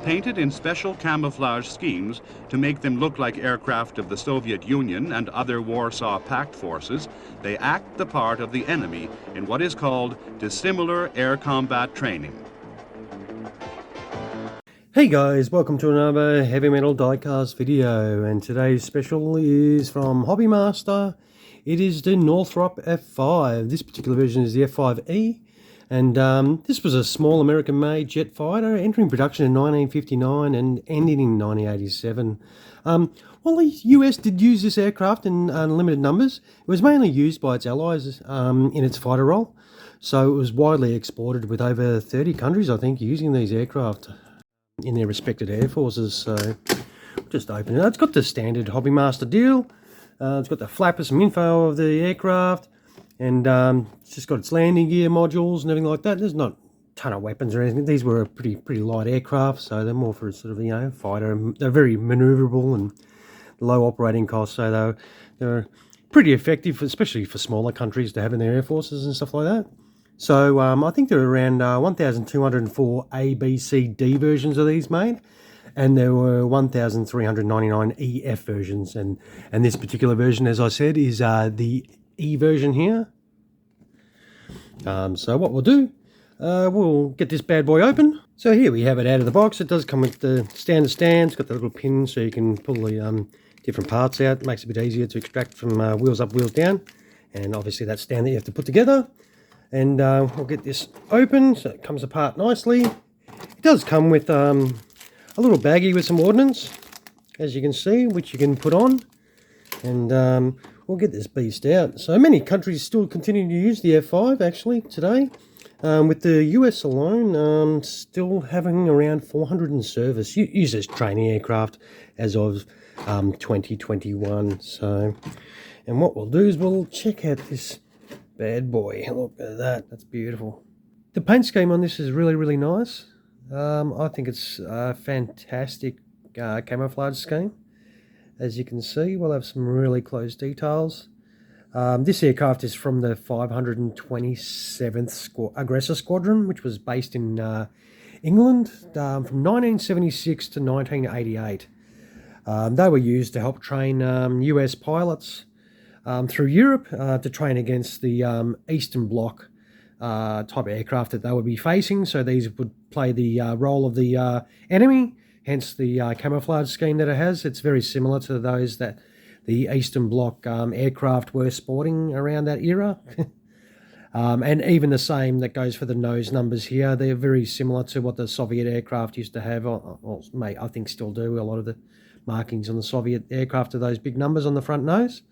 Painted in special camouflage schemes to make them look like aircraft of the Soviet Union and other Warsaw Pact forces, they act the part of the enemy in what is called dissimilar air combat training. Hey guys, welcome to another Heavy Metal Diecast video, and today's special is from Hobby Master. It is the Northrop F-5. This particular version is the F-5E, and this was a small American-made jet fighter entering production in 1959 and ending in 1987. While the US did use this aircraft in limited numbers, it was mainly used by its allies in its fighter role, so it was widely exported with over 30 countries, I think, using these aircraft in their respected air forces. So just open it up. It's got the standard Hobby Master deal. It's got the flappers, some info of the aircraft, and it's just got its landing gear modules and everything like that. There's not a ton of weapons or anything. These were a pretty light aircraft, so they're more for sort of, you know, fighter. They're very maneuverable and low operating costs, so they're pretty effective, especially for smaller countries to have in their air forces and stuff like that. So I think there are around 1,204 A, B, C, D versions of these made, and there were 1,399 EF versions, and this particular version, as I said, is the E version here. So what we'll do, we'll get this bad boy open. So here we have it out of the box. It does come with the standard stand. It's got the little pin so you can pull the different parts out. It makes it a bit easier to extract from wheels up, wheels down, and obviously that stand that you have to put together. And we'll get this open so it comes apart nicely. It does come with a little baggie with some ordnance, as you can see, which you can put on, and we'll get this beast out. So many countries still continue to use the F-5 actually today, with the US alone still having around 400 in service. Used as training aircraft as of 2021. So, and what we'll do is we'll check out this bad boy. Look at that. That's beautiful. The paint scheme on this is really nice. I think it's a fantastic camouflage scheme. As you can see, we'll have some really close details. This aircraft is from the 527th Aggressor Squadron, which was based in England from 1976 to 1988. They were used to help train US pilots through Europe to train against the Eastern Bloc type of aircraft that they would be facing. So these would play the role of the enemy, hence the camouflage scheme that it has. It's very similar to those that the Eastern Bloc aircraft were sporting around that era. And even the same that goes for the nose numbers here. They're very similar to what the Soviet aircraft used to have, or I think still do. A lot of the markings on the Soviet aircraft are those big numbers on the front nose.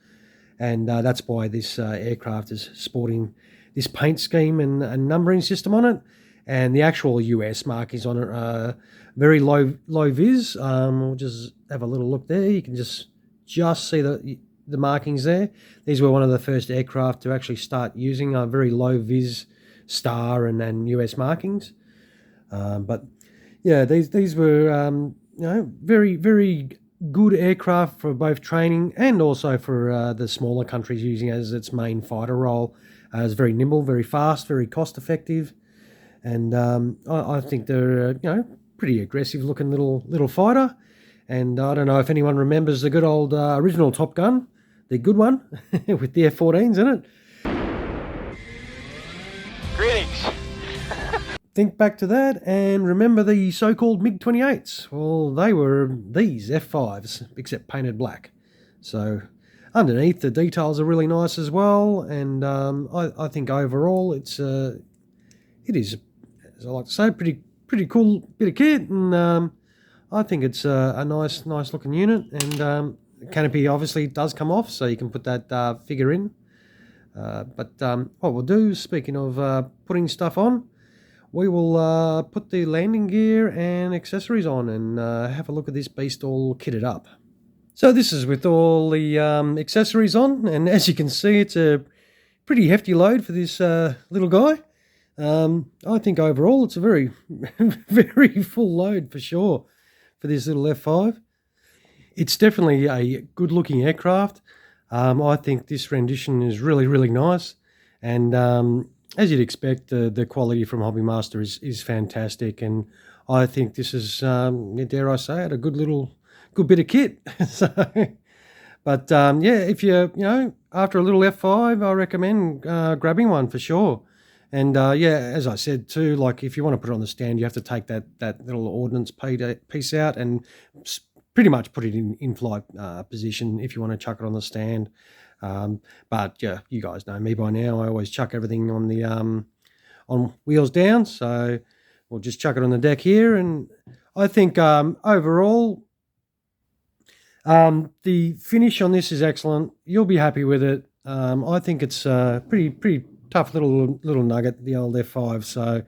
And that's why this aircraft is sporting this paint scheme and numbering system on it. And the actual US markings on it are very low vis. We'll just have a little look there. You can just see the markings there. These were one of the first aircraft to actually start using a very low vis star and US markings. But yeah, these were you know, very good aircraft for both training and also for the smaller countries using as its main fighter role. It's very nimble, very fast, very cost effective, and I think they're you know, pretty aggressive looking little fighter. And I don't know if anyone remembers the good old original Top Gun, the good one with the F-14s in it. Greetings. Think back to that and remember the so-called MiG-28s. Well, they were these F-5s, except painted black. So underneath, the details are really nice as well, and I think overall it is, as I like to say, pretty cool bit of kit, and I think it's a nice looking unit. And the canopy obviously does come off, so you can put that figure in. But what we'll do, speaking of putting stuff on, we will put the landing gear and accessories on and have a look at this beast all kitted up. So this is with all the accessories on, and as you can see, it's a pretty hefty load for this little guy. I think overall it's a very full load for sure for this little F-5. It's definitely a good looking aircraft. I think this rendition is really nice, and as you'd expect, the quality from Hobby Master is fantastic, and I think this is, dare I say it, a good bit of kit. So, but yeah, if you after a little F5, I recommend grabbing one for sure. And yeah, as I said too, like if you want to put it on the stand, you have to take that little ordnance piece out and pretty much put it in flight position if you want to chuck it on the stand. But yeah, you guys know me by now. I always chuck everything on the on wheels down, so we'll just chuck it on the deck here. And I think overall, the finish on this is excellent. You'll be happy with it. I think it's pretty tough little nugget, the old F5. So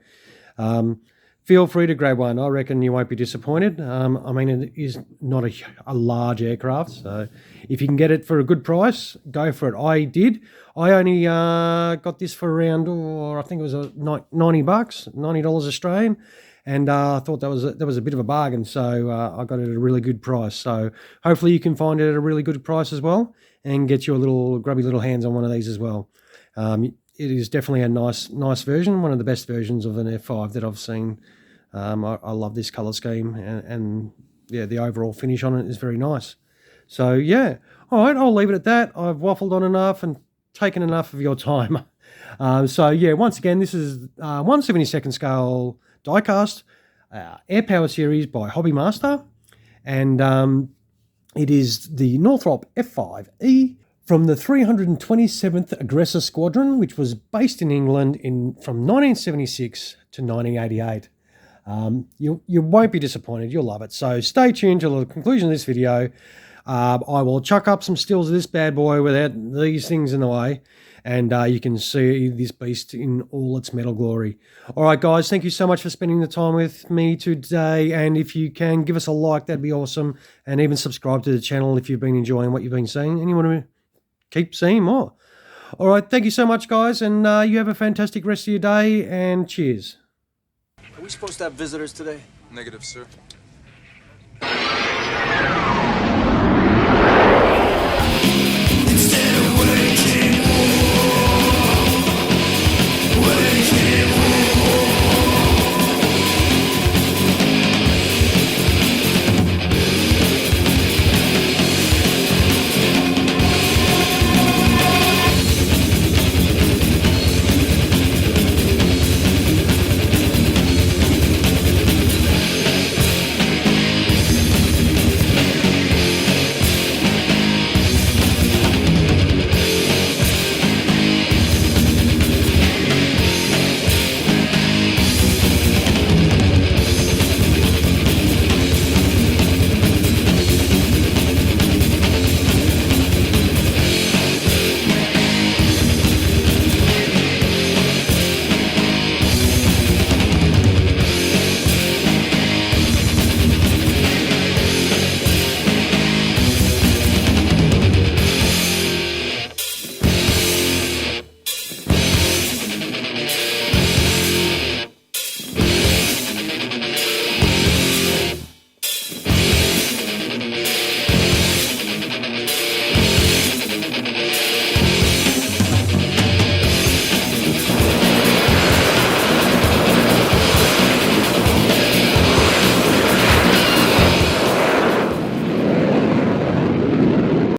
feel free to grab one. I reckon you won't be disappointed. I mean, it is not a large aircraft, so if you can get it for a good price, go for it. I did. I only got this for around, I think it was $90, $90 Australian, and I thought that was a bit of a bargain. So I got it at a really good price. So hopefully you can find it at a really good price as well, and get you a little grubby little hands on one of these as well. It is definitely a nice version, one of the best versions of an F5 that I've seen. I love this colour scheme, and yeah, the overall finish on it is very nice. So yeah, all right, I'll leave it at that. I've waffled on enough and taken enough of your time. So yeah, once again, this is 1/72nd scale diecast air power series by Hobbymaster, and it is the Northrop F-5E from the 327th Aggressor Squadron, which was based in England from 1976 to 1988. You won't be disappointed. You'll love it. So stay tuned till the conclusion of this video. I will chuck up some stills of this bad boy without these things in the way, and you can see this beast in all its metal glory. All right, guys, thank you so much for spending the time with me today, and if you can, give us a like, that'd be awesome, and even subscribe to the channel if you've been enjoying what you've been seeing and you want to keep seeing more. All right, thank you so much, guys, and you have a fantastic rest of your day, and cheers. Are we supposed to have visitors today? Negative, sir.